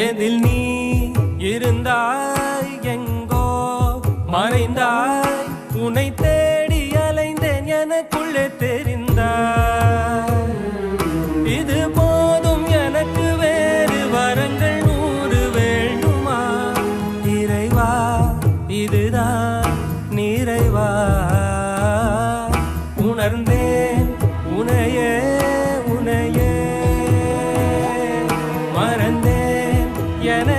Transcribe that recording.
எதில் நீ இருந்தாய் எங்கோ மறைந்தாய் உன்னை தேடி அலைந்தேன் எனக்குள்ளே தெரிந்தாய் இது போதும் எனக்கு வேறு வரங்கள் 100 வேண்டுமா இறைவா இதுதான் நிறைவா உணர்ந்தேன் உனையே உனையே மறந்தேன் என